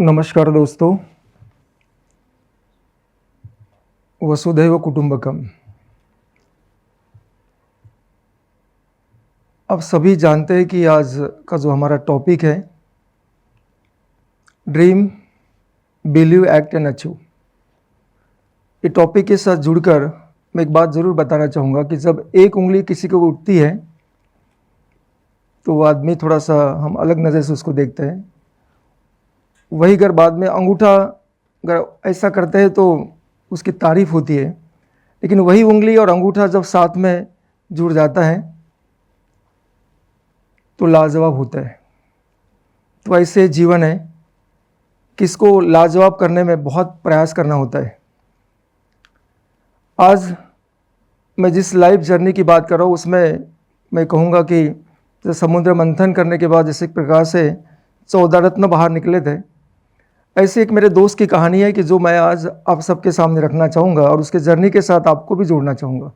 नमस्कार दोस्तों, वसुधैव कुटुंबकम। आप सभी जानते हैं कि आज का जो हमारा टॉपिक है dream, believe, act and achieve. ये टॉपिक के साथ जुड़कर मैं एक बात ज़रूर बताना चाहूँगा कि जब एक उंगली किसी को उठती है तो वो आदमी थोड़ा सा हम अलग नज़र से उसको देखते हैं। वही अगर बाद में अंगूठा अगर ऐसा करते हैं तो उसकी तारीफ़ होती है, लेकिन वही उंगली और अंगूठा जब साथ में जुड़ जाता है तो लाजवाब होता है। तो ऐसे जीवन है कि इसको लाजवाब करने में बहुत प्रयास करना होता है। आज मैं जिस लाइफ जर्नी की बात कर रहा हूँ उसमें मैं कहूँगा कि जब समुद्र मंथन करने के बाद जिस प्रकार से 14 रत्न बाहर निकले थे, ऐसे एक मेरे दोस्त की कहानी है कि जो मैं आज आप सबके सामने रखना चाहूँगा और उसके जर्नी के साथ आपको भी जोड़ना चाहूँगा।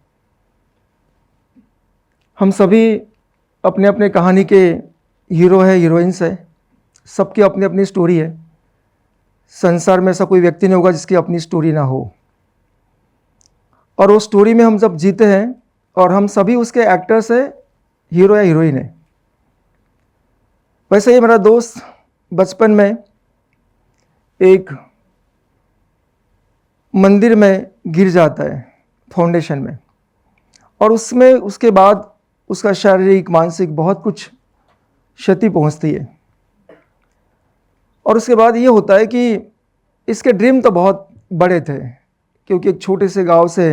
हम सभी अपने अपने कहानी के हीरो है, हीरोइंस है, सबकी अपनी अपनी स्टोरी है। संसार में ऐसा कोई व्यक्ति नहीं होगा जिसकी अपनी स्टोरी ना हो, और वो स्टोरी में हम जब जीते हैं और हम सभी उसके एक्टर्स है, हीरो या हीरोइन है। वैसे ही मेरा दोस्त बचपन में एक मंदिर में गिर जाता है फाउंडेशन में, और उसमें उसके बाद उसका शारीरिक मानसिक बहुत कुछ क्षति पहुंचती है। और उसके बाद ये होता है कि इसके ड्रीम तो बहुत बड़े थे, क्योंकि एक छोटे से गांव से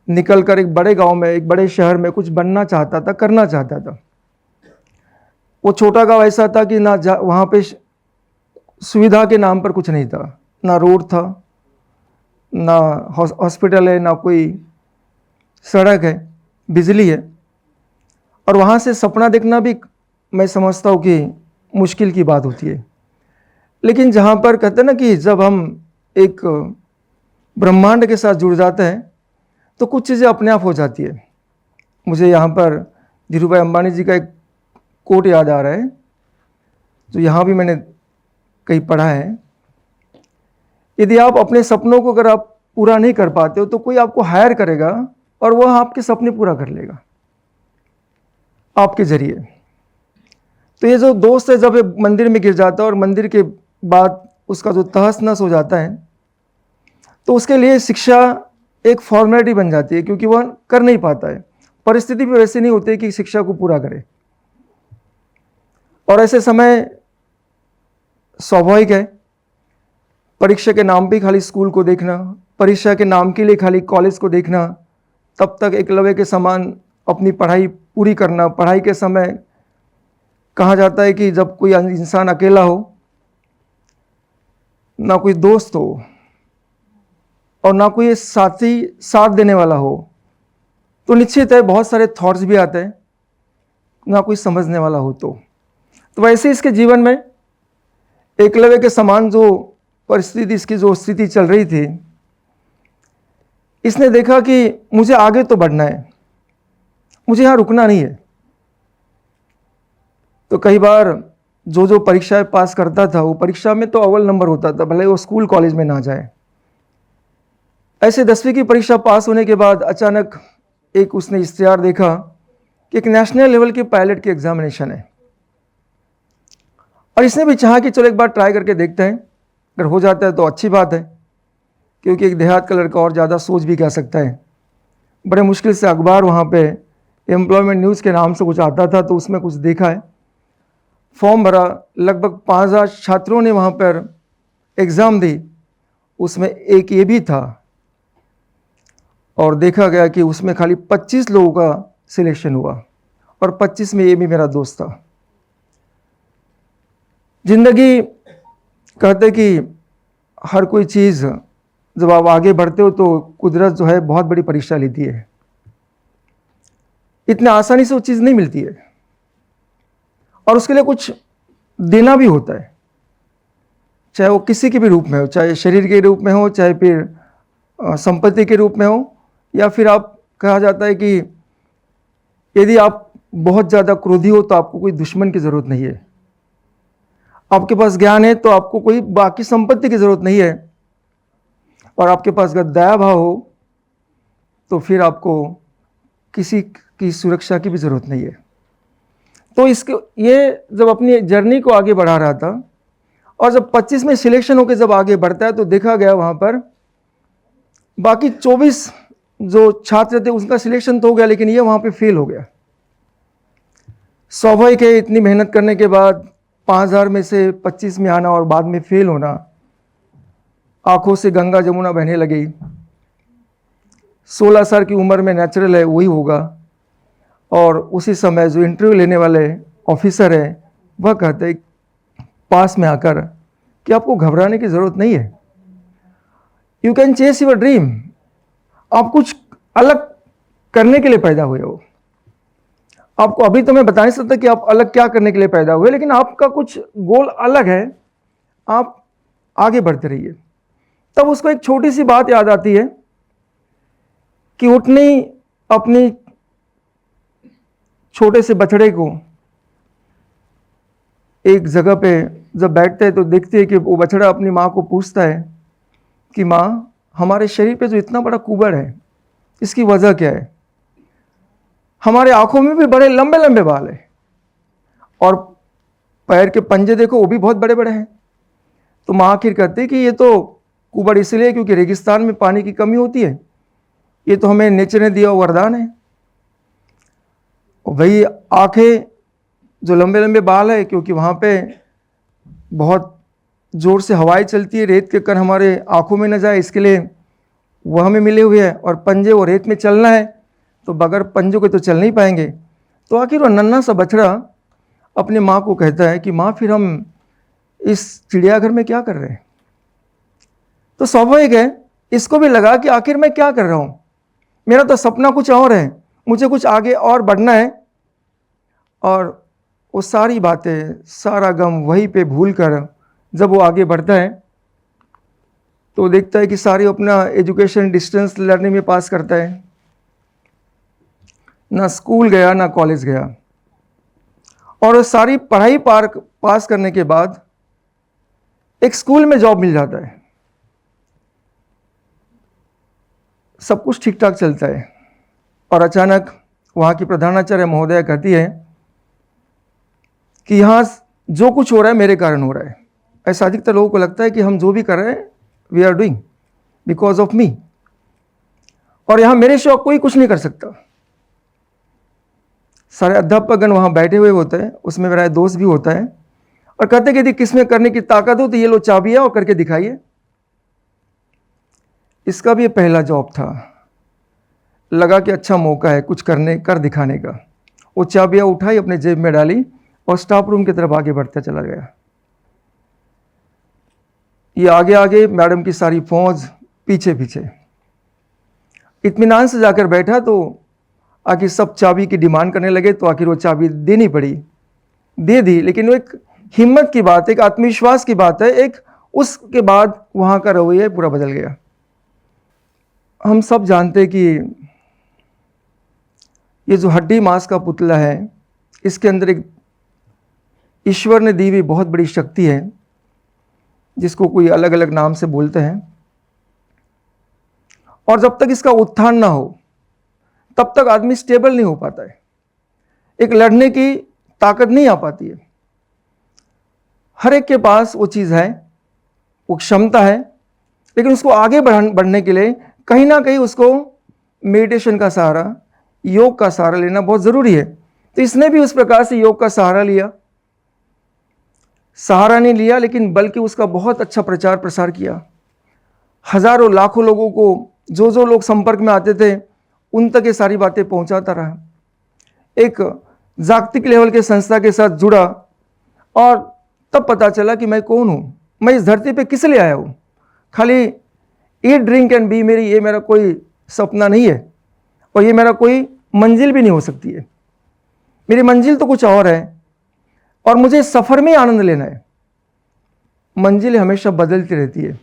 निकलकर एक बड़े गांव में, एक बड़े शहर में कुछ बनना चाहता था, करना चाहता था। वो छोटा गांव ऐसा था कि ना वहाँ पे सुविधा के नाम पर कुछ नहीं था, ना रोड था, ना हॉस्पिटल है, ना कोई सड़क है, बिजली है। और वहाँ से सपना देखना भी मैं समझता हूँ कि मुश्किल की बात होती है। लेकिन जहाँ पर कहते हैं ना कि जब हम एक ब्रह्मांड के साथ जुड़ जाते हैं तो कुछ चीज़ें अपने आप हो जाती है। मुझे यहाँ पर धीरूभाई अंबानी जी का एक कोट याद आ रहा है, जो यहाँ भी मैंने कहीं पढ़ा है। यदि आप अपने सपनों को अगर आप पूरा नहीं कर पाते हो तो कोई आपको हायर करेगा और वह आपके सपने पूरा कर लेगा आपके जरिए। तो ये जो दोस्त है, जब एक मंदिर में गिर जाता है और मंदिर के बाद उसका जो तहस नहस हो जाता है, तो उसके लिए शिक्षा एक फॉर्मेलिटी बन जाती है, क्योंकि वह कर नहीं पाता है। परिस्थिति भी वैसी नहीं होती कि शिक्षा को पूरा करे। और ऐसे समय स्वाभाविक है, परीक्षा के नाम पे खाली स्कूल को देखना, परीक्षा के नाम के लिए खाली कॉलेज को देखना, तब तक एकलव्य के समान अपनी पढ़ाई पूरी करना। पढ़ाई के समय कहा जाता है कि जब कोई इंसान अकेला हो, ना कोई दोस्त हो और ना कोई साथी साथ देने वाला हो, तो निश्चित है बहुत सारे थॉट्स भी आते हैं, ना कोई समझने वाला हो। तो वैसे इसके जीवन में एकलव्य के समान जो परिस्थिति, इसकी जो स्थिति चल रही थी, इसने देखा कि मुझे आगे तो बढ़ना है, मुझे यहाँ रुकना नहीं है। तो कई बार जो परीक्षाएं पास करता था वो परीक्षा में तो अव्वल नंबर होता था, भले वो स्कूल कॉलेज में ना जाए। ऐसे 10वीं की परीक्षा पास होने के बाद अचानक एक उसने इश्तिहार देखा कि एक नेशनल लेवल के पायलट की एग्जामिनेशन है, और इसने भी चाहा कि चलो एक बार ट्राई करके देखते हैं, अगर हो जाता है तो अच्छी बात है, क्योंकि एक देहात का लड़का और ज़्यादा सोच भी क्या सकता है। बड़े मुश्किल से अखबार वहाँ पे एम्प्लॉयमेंट न्यूज़ के नाम से कुछ आता था, तो उसमें कुछ देखा है, फॉर्म भरा, लगभग 5000 छात्रों ने वहाँ पर एग्ज़ाम दी, उसमें एक ये भी था, और देखा गया कि उसमें खाली 25 लोगों का सिलेक्शन हुआ, और 25 में ये भी मेरा दोस्त था। जिंदगी कहते कि हर कोई चीज़ जब आप आगे बढ़ते हो तो कुदरत जो है बहुत बड़ी परीक्षा लेती है, इतने आसानी से वो चीज़ नहीं मिलती है, और उसके लिए कुछ देना भी होता है, चाहे वो किसी के भी रूप में हो, चाहे शरीर के रूप में हो, चाहे फिर संपत्ति के रूप में हो, या फिर आप कहा जाता है कि यदि आप बहुत ज़्यादा क्रोधी हो तो आपको कोई दुश्मन की ज़रूरत नहीं है। आपके पास ज्ञान है तो आपको कोई बाकी संपत्ति की ज़रूरत नहीं है, और आपके पास अगर दया भाव हो तो फिर आपको किसी की सुरक्षा की भी ज़रूरत नहीं है। तो इसके ये जब अपनी जर्नी को आगे बढ़ा रहा था, और जब 25 में सिलेक्शन होकर जब आगे बढ़ता है तो देखा गया वहाँ पर बाकी 24 जो छात्र थे उसका सिलेक्शन तो हो गया, लेकिन ये वहाँ पे फेल हो गया। स्वाभाविक है, इतनी मेहनत करने के बाद 5000 में से 25 में आना और बाद में फेल होना, आंखों से गंगा जमुना बहने लगी। 16 साल की उम्र में नेचुरल है वही होगा। और उसी समय जो इंटरव्यू लेने वाले ऑफिसर है वह कहते पास में आकर कि आपको घबराने की ज़रूरत नहीं है, you can chess your dream. आप कुछ अलग करने के लिए पैदा हुए हो। आपको अभी तो मैं बता नहीं सकता कि आप अलग क्या करने के लिए पैदा हुए, लेकिन आपका कुछ गोल अलग है, आप आगे बढ़ते रहिए। तब उसको एक छोटी सी बात याद आती है कि उठनी अपनी छोटे से बछड़े को एक जगह पे जब बैठते हैं तो देखते हैं कि वो बछड़ा अपनी माँ को पूछता है कि माँ, हमारे शरीर पे जो इतना बड़ा कुबड़ है इसकी वजह क्या है? हमारे आंखों में भी बड़े लंबे लंबे बाल है और पैर के पंजे देखो वो भी बहुत बड़े बड़े हैं। तो माँ आखिर कहती है कि ये तो कुबड़ इसलिए क्योंकि रेगिस्तान में पानी की कमी होती है, ये तो हमें नेचर ने दिया वरदान है। वही आंखें जो लंबे लंबे बाल है क्योंकि वहाँ पे बहुत ज़ोर से हवाएं चलती है, रेत के कण हमारे आंखों में न जाए इसके लिए वह हमें मिले हुए हैं। और पंजे वो रेत में चलना है तो बगैर पंजों के तो चल नहीं पाएंगे। तो आखिर वो नन्हा सा बछड़ा अपनी माँ को कहता है कि माँ, फिर हम इस चिड़ियाघर में क्या कर रहे हैं? तो स्वाभाविक है इसको भी लगा कि आखिर मैं क्या कर रहा हूँ, मेरा तो सपना कुछ और है, मुझे कुछ आगे और बढ़ना है। और वो सारी बातें, सारा गम वहीं पे भूल कर जब वो आगे बढ़ता है तो देखता है कि सारी अपना एजुकेशन डिस्टेंस लर्निंग में पास करता है, ना स्कूल गया ना कॉलेज गया। और सारी पढ़ाई पास करने के बाद एक स्कूल में जॉब मिल जाता है, सब कुछ ठीक ठाक चलता है। और अचानक वहाँ की प्रधानाचार्य महोदया कहती है कि यहाँ जो कुछ हो रहा है मेरे कारण हो रहा है। ऐसा अधिकतर लोगों को लगता है कि हम जो भी कर रहे हैं we are doing because of me, और यहाँ मेरे सिवा कोई कुछ नहीं कर सकता। सारे अध्यापकगण वहाँ बैठे हुए होते हैं, उसमें मेरा दोस्त भी होता है, और कहते हैं कि यदि किसमें करने की ताकत हो तो ये लो चाबियाँ और करके दिखाइए। इसका भी ये पहला जॉब था, लगा कि अच्छा मौका है कुछ कर दिखाने का। वो चाबियाँ उठाई, अपने जेब में डाली और स्टाफ रूम की तरफ आगे बढ़ता चला गया। ये आगे आगे, मैडम की सारी फौज पीछे पीछे। इत्मीनान से जाकर बैठा तो आखिर सब चाबी की डिमांड करने लगे, तो आखिर वो चाबी देनी पड़ी, दे दी। लेकिन वो एक हिम्मत की बात है, एक आत्मविश्वास की बात है, एक उसके बाद वहाँ का रवैया पूरा बदल गया। हम सब जानते हैं कि ये जो हड्डी मांस का पुतला है इसके अंदर एक ईश्वर ने दी हुई बहुत बड़ी शक्ति है जिसको कोई अलग अलग नाम से बोलते हैं। और जब तक इसका उत्थान ना हो तब तक आदमी स्टेबल नहीं हो पाता है, एक लड़ने की ताकत नहीं आ पाती है। हर एक के पास वो चीज़ है, वो क्षमता है, लेकिन उसको आगे बढ़ने के लिए कहीं ना कहीं उसको मेडिटेशन का सहारा, योग का सहारा लेना बहुत ज़रूरी है। तो इसने भी उस प्रकार से योग का सहारा लिया, सहारा नहीं लिया लेकिन बल्कि उसका बहुत अच्छा प्रचार प्रसार किया। हजारों लाखों लोगों को, जो लोग संपर्क में आते थे उन तक ये सारी बातें पहुंचाता रहा। एक जागतिक लेवल के संस्था के साथ जुड़ा और तब पता चला कि मैं कौन हूँ, मैं इस धरती पे किस लिए आया हूँ। खाली ईट ड्रिंक एंड बी ये मेरा कोई सपना नहीं है, और ये मेरा कोई मंजिल भी नहीं हो सकती है। मेरी मंजिल तो कुछ और है, और मुझे सफ़र में आनंद लेना है। मंजिल हमेशा बदलती रहती है,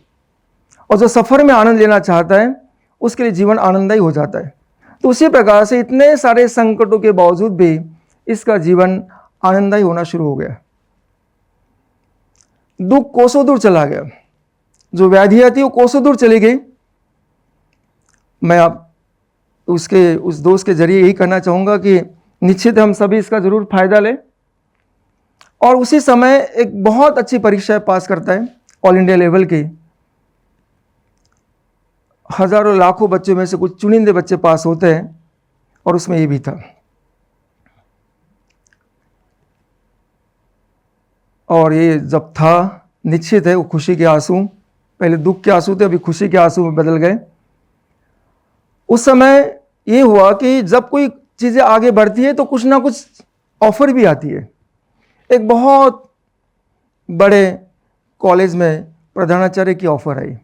और जो सफ़र में आनंद लेना चाहता है उसके लिए जीवन आनंददायी हो जाता है। तो उसी प्रकार से इतने सारे संकटों के बावजूद भी इसका जीवन आनंददायी होना शुरू हो गया। दुख कोसों दूर चला गया, जो व्याधियाँ थी वो कोसों दूर चली गई। मैं आप उस दोस्त के जरिए यही कहना चाहूँगा कि निश्चित हम सभी इसका ज़रूर फायदा लें। और उसी समय एक बहुत अच्छी परीक्षा पास करता है, ऑल इंडिया लेवल की। हजारों लाखों बच्चों में से कुछ चुनिंदे बच्चे पास होते हैं, और उसमें ये भी था। और ये जब था, निश्चित है वो खुशी के आंसू, पहले दुख के आंसू थे, अभी खुशी के आंसू में बदल गए। उस समय ये हुआ कि जब कोई चीज़ें आगे बढ़ती है तो कुछ ना कुछ ऑफर भी आती है। एक बहुत बड़े कॉलेज में प्रधानाचार्य की ऑफर आई।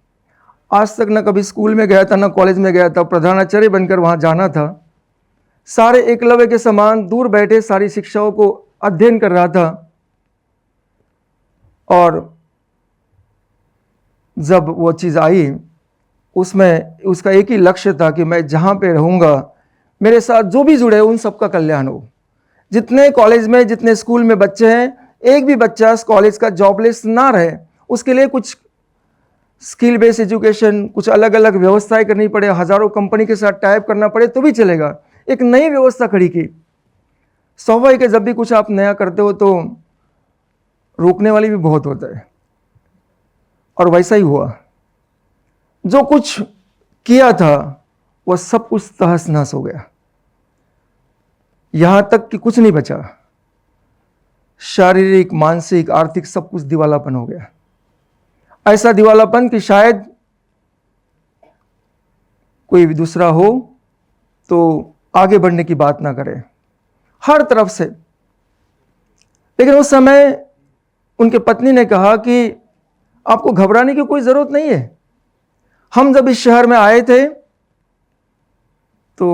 आज तक ना कभी स्कूल में गया था, ना कॉलेज में गया था, प्रधानाचार्य बनकर वहाँ जाना था। सारे एकलव्य के समान दूर बैठे सारी शिक्षाओं को अध्ययन कर रहा था। और जब वो चीज़ आई, उसमें उसका एक ही लक्ष्य था कि मैं जहाँ पे रहूँगा, मेरे साथ जो भी जुड़े उन सबका कल्याण हो। जितने कॉलेज में, जितने स्कूल में बच्चे हैं, एक भी बच्चा इस कॉलेज का जॉबलेस ना रहे, उसके लिए कुछ स्किल बेस्ड एजुकेशन, कुछ अलग अलग व्यवस्थाएं करनी पड़े, हजारों कंपनी के साथ टाइप करना पड़े तो भी चलेगा, एक नई व्यवस्था खड़ी की। स्वाभाविक है, जब भी कुछ आप नया करते हो तो रोकने वाली भी बहुत होता है, और वैसा ही हुआ। जो कुछ किया था वह सब कुछ तहस नहस हो गया, यहां तक कि कुछ नहीं बचा। शारीरिक, मानसिक, आर्थिक सब कुछ दिवालापन हो गया। ऐसा दिवालापन कि शायद कोई भी दूसरा हो तो आगे बढ़ने की बात ना करे, हर तरफ से। लेकिन उस समय उनके पत्नी ने कहा कि आपको घबराने की कोई जरूरत नहीं है। हम जब इस शहर में आए थे तो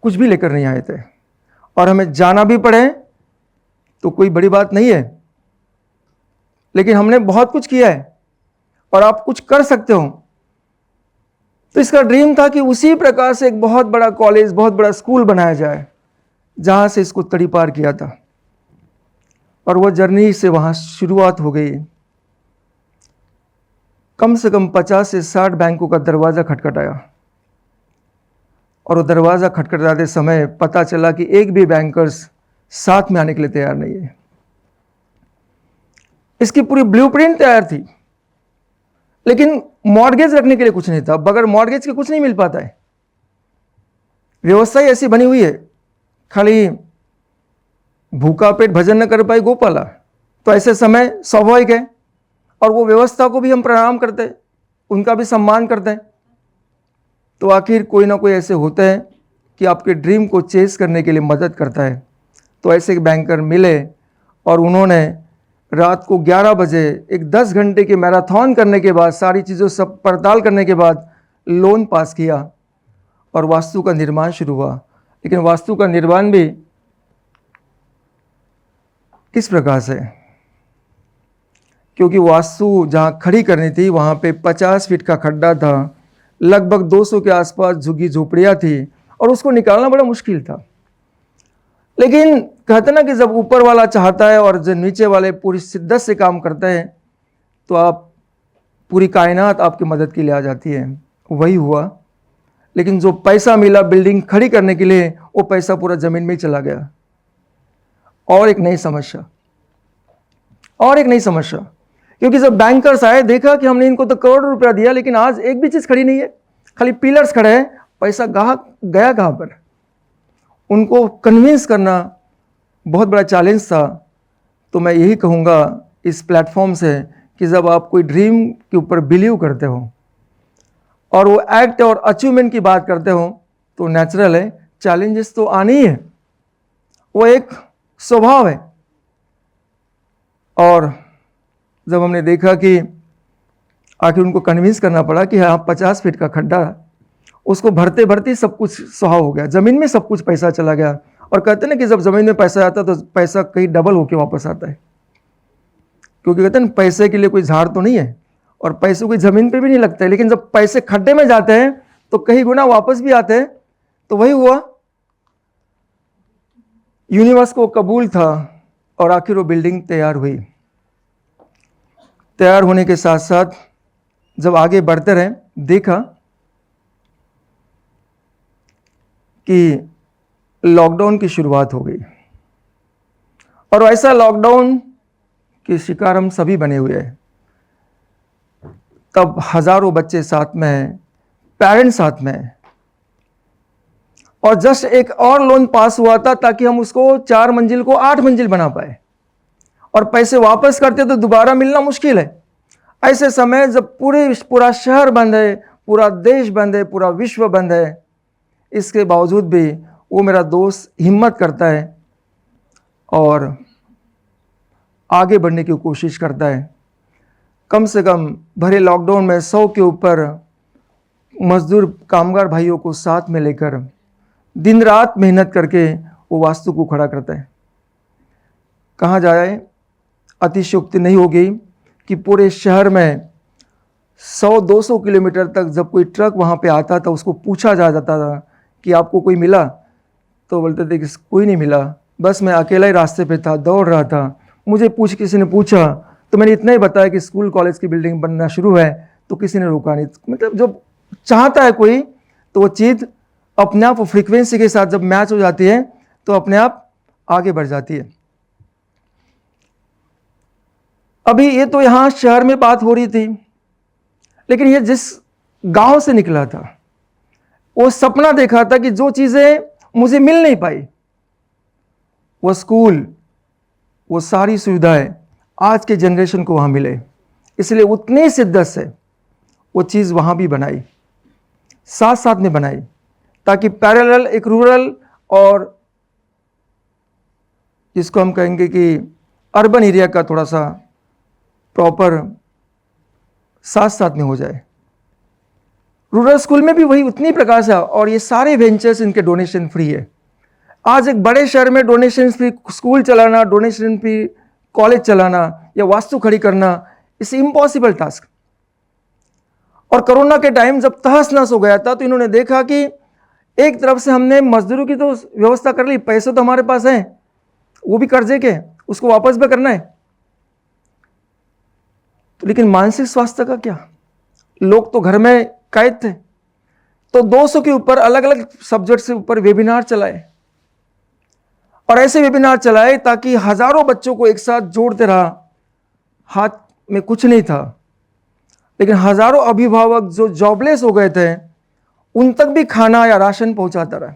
कुछ भी लेकर नहीं आए थे, और हमें जाना भी पड़े तो कोई बड़ी बात नहीं है। लेकिन हमने बहुत कुछ किया है और आप कुछ कर सकते हो। तो इसका ड्रीम था कि उसी प्रकार से एक बहुत बड़ा कॉलेज, बहुत बड़ा स्कूल बनाया जाए, जहां से इसको तड़ी पार किया था। और वह जर्नी से वहां शुरुआत हो गई। कम से कम 50 से 60 बैंकों का दरवाजा खटखटाया, और वो दरवाजा खटखटाते समय पता चला कि एक भी बैंकर्स साथ में आने के लिए तैयार नहीं है। इसकी पूरी ब्लूप्रिंट तैयार थी, लेकिन मॉर्गेज रखने के लिए कुछ नहीं था। बगैर मॉर्गेज के कुछ नहीं मिल पाता है। व्यवस्था ही ऐसी बनी हुई है, खाली भूखा पेट भजन न कर पाए गोपाला। तो ऐसे समय स्वाभाविक है, और वो व्यवस्था को भी हम प्रणाम करते हैं, उनका भी सम्मान करते हैं। तो आखिर कोई ना कोई ऐसे होते हैं कि आपके ड्रीम को चेस करने के लिए मदद करता है। तो ऐसे एक बैंकर मिले, और उन्होंने रात को 11 बजे एक 10 घंटे के मैराथन करने के बाद, सारी चीज़ों सब पड़ताल करने के बाद लोन पास किया, और वास्तु का निर्माण शुरू हुआ। लेकिन वास्तु का निर्माण भी किस प्रकार से, क्योंकि वास्तु जहाँ खड़ी करनी थी वहाँ पे 50 फीट का खड्डा था, लगभग 200 के आसपास झुग्गी झोपड़ियाँ थी, और उसको निकालना बड़ा मुश्किल था। लेकिन कहते ना कि जब ऊपर वाला चाहता है और जो नीचे वाले पूरी शिद्दत से काम करते हैं, तो आप पूरी कायनात आपकी मदद के लिए आ जाती है। वही हुआ। लेकिन जो पैसा मिला बिल्डिंग खड़ी करने के लिए, वो पैसा पूरा जमीन में ही चला गया। और एक नई समस्या, क्योंकि जब बैंकर्स आए, देखा कि हमने इनको तो करोड़ों रुपया दिया, लेकिन आज एक भी चीज खड़ी नहीं है, खाली पिलर्स खड़े हैं, पैसा गया कहां पर। उनको कन्विंस करना बहुत बड़ा चैलेंज था। तो मैं यही कहूँगा इस प्लेटफॉर्म से कि जब आप कोई ड्रीम के ऊपर बिलीव करते हो और वो एक्ट और अचीवमेंट की बात करते हो, तो नेचुरल है चैलेंजेस तो आने ही है, वो एक स्वभाव है। और जब हमने देखा कि आखिर उनको कन्विंस करना पड़ा कि हाँ 50 फीट का खड्डा, उसको भरते भरते सब कुछ सुहाव हो गया, ज़मीन में सब कुछ पैसा चला गया। और कहते हैं ना कि जब ज़मीन में पैसा आता है तो पैसा कहीं डबल होके वापस आता है, क्योंकि कहते हैं पैसे के लिए कोई झाड़ तो नहीं है, और पैसे कोई ज़मीन पे भी नहीं लगता है, लेकिन जब पैसे खड्डे में जाते हैं तो कई गुना वापस भी आते हैं। तो वही हुआ, यूनिवर्स को कबूल था, और आखिर वो बिल्डिंग तैयार हुई। तैयार होने के साथ साथ जब आगे बढ़ते रहे, देखा कि लॉकडाउन की शुरुआत हो गई और ऐसा लॉकडाउन के शिकार हम सभी बने हुए हैं। तब हजारों बच्चे साथ में हैं, पेरेंट्स साथ में हैं, और जस्ट एक और लोन पास हुआ था ताकि हम उसको 4 मंजिल को 8 मंजिल बना पाए, और पैसे वापस करते तो दोबारा मिलना मुश्किल है। ऐसे समय जब पूरा शहर बंद है, पूरा देश बंद है, पूरा विश्व बंद है, इसके बावजूद भी वो मेरा दोस्त हिम्मत करता है और आगे बढ़ने की कोशिश करता है। कम से कम भरे लॉकडाउन में 100 के ऊपर मजदूर कामगार भाइयों को साथ में लेकर दिन रात मेहनत करके वो वास्तु को खड़ा करता है। कहाँ जाए, अतिशयोक्ति नहीं होगी कि पूरे शहर में 100-200 किलोमीटर तक जब कोई ट्रक वहाँ पे आता था, उसको पूछा जाता था कि आपको कोई मिला, तो बोलते थे कि कोई नहीं मिला, बस मैं अकेला ही रास्ते पे था, दौड़ रहा था। मुझे किसी ने पूछा तो मैंने इतना ही बताया कि स्कूल कॉलेज की बिल्डिंग बनना शुरू है, तो किसी ने रोका नहीं। मतलब जब चाहता है कोई तो वो चीज़ अपने आप फ्रीक्वेंसी के साथ जब मैच हो जाती है तो अपने आप आगे बढ़ जाती है। अभी ये तो यहाँ शहर में बात हो रही थी, लेकिन ये जिस गांव से निकला था, वो सपना देखा था कि जो चीज़ें मुझे मिल नहीं पाई, वो स्कूल, वो सारी सुविधाएं आज के जनरेशन को वहाँ मिले, इसलिए उतनी शिद्दत से वो चीज़ वहाँ भी बनाई, साथ साथ में बनाई, ताकि पैरेलल एक रूरल और जिसको हम कहेंगे कि अर्बन एरिया का थोड़ा सा प्रॉपर साथ साथ में हो जाए। रूरल स्कूल में भी वही उतनी प्रकार से, और ये सारे वेंचर्स इनके डोनेशन फ्री है। आज एक बड़े शहर में डोनेशन फ्री स्कूल चलाना, डोनेशन फ्री कॉलेज चलाना या वास्तु खड़ी करना, इस इम्पॉसिबल टास्क। और कोरोना के टाइम जब तहस नहस हो गया था, तो इन्होंने देखा कि एक तरफ से हमने मजदूरों की तो व्यवस्था कर ली, पैसे तो हमारे पास हैं, वो भी कर्जे के, उसको वापस भी करना है, तो लेकिन मानसिक स्वास्थ्य का क्या? लोग तो घर में कैद थे, तो 200 के ऊपर अलग अलग सब्जेक्ट से ऊपर वेबिनार चलाए, और ऐसे वेबिनार चलाए ताकि हजारों बच्चों को एक साथ जोड़ते रहा। हाथ में कुछ नहीं था, लेकिन हजारों अभिभावक जो जॉबलेस हो गए थे, उन तक भी खाना या राशन पहुंचाता रहा।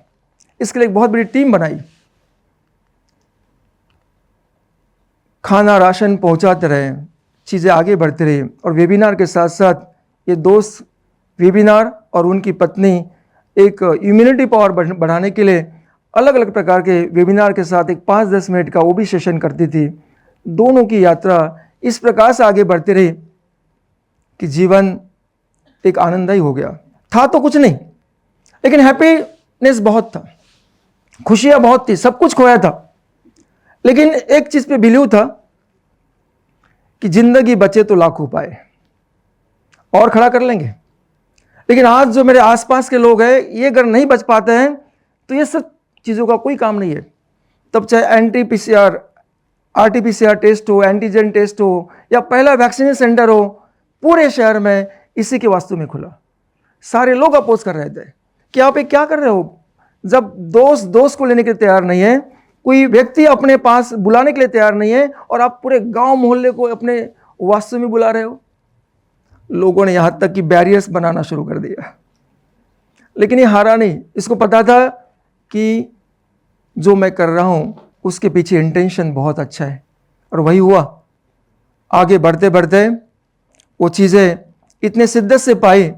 इसके लिए एक बहुत बड़ी टीम बनाई, खाना राशन पहुंचाते रहे, चीज़ें आगे बढ़ती रही। और वेबिनार के साथ साथ ये दोस्त वेबिनार और उनकी पत्नी एक इम्यूनिटी पावर बढ़ाने के लिए अलग अलग प्रकार के वेबिनार के साथ एक 5-10 मिनट का वो भी सेशन करती थी। दोनों की यात्रा इस प्रकार से आगे बढ़ती रही कि जीवन एक आनंददायी हो गया। था तो कुछ नहीं, लेकिन हैप्पीनेस बहुत था, खुशियाँ बहुत थी, सब कुछ खोया था, लेकिन एक चीज़ पे बिलीव था कि जिंदगी बचे तो लाख उपाय और खड़ा कर लेंगे। लेकिन आज जो मेरे आसपास के लोग हैं, ये अगर नहीं बच पाते हैं तो ये सब चीज़ों का कोई काम नहीं है। तब चाहे NT-PCR, RT-PCR टेस्ट हो, एंटीजन टेस्ट हो, या पहला वैक्सीनेशन सेंटर हो, पूरे शहर में इसी के वास्तु में खुला। सारे लोग अपोज कर रहे थे कि आप ये क्या कर रहे हो, जब दोस्त को लेने के लिए तैयार नहीं है, कोई व्यक्ति अपने पास बुलाने के लिए तैयार नहीं है, और आप पूरे गांव मोहल्ले को अपने वास्तु में बुला रहे हो। लोगों ने यहाँ तक कि बैरियर्स बनाना शुरू कर दिया, लेकिन ये हारा नहीं। इसको पता था कि जो मैं कर रहा हूँ उसके पीछे इंटेंशन बहुत अच्छा है, और वही हुआ। आगे बढ़ते बढ़ते वो चीज़ें इतने शिद्दत से पाई।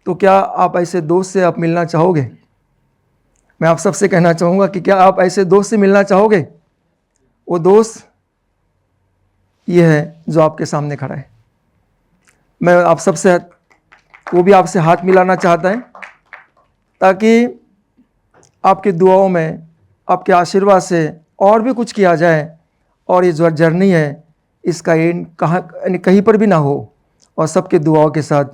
तो क्या आप ऐसे दोस्त से आप मिलना चाहोगे? मैं आप सबसे कहना चाहूँगा कि क्या आप ऐसे दोस्त से मिलना चाहोगे? वो दोस्त ये है जो आपके सामने खड़ा है। मैं आप सबसे, वो भी आपसे हाथ मिलाना चाहता है, ताकि आपकी दुआओं में, आपके आशीर्वाद से और भी कुछ किया जाए, और ये जो जर्नी है इसका एंड कहीं पर भी ना हो, और सबके दुआओं के साथ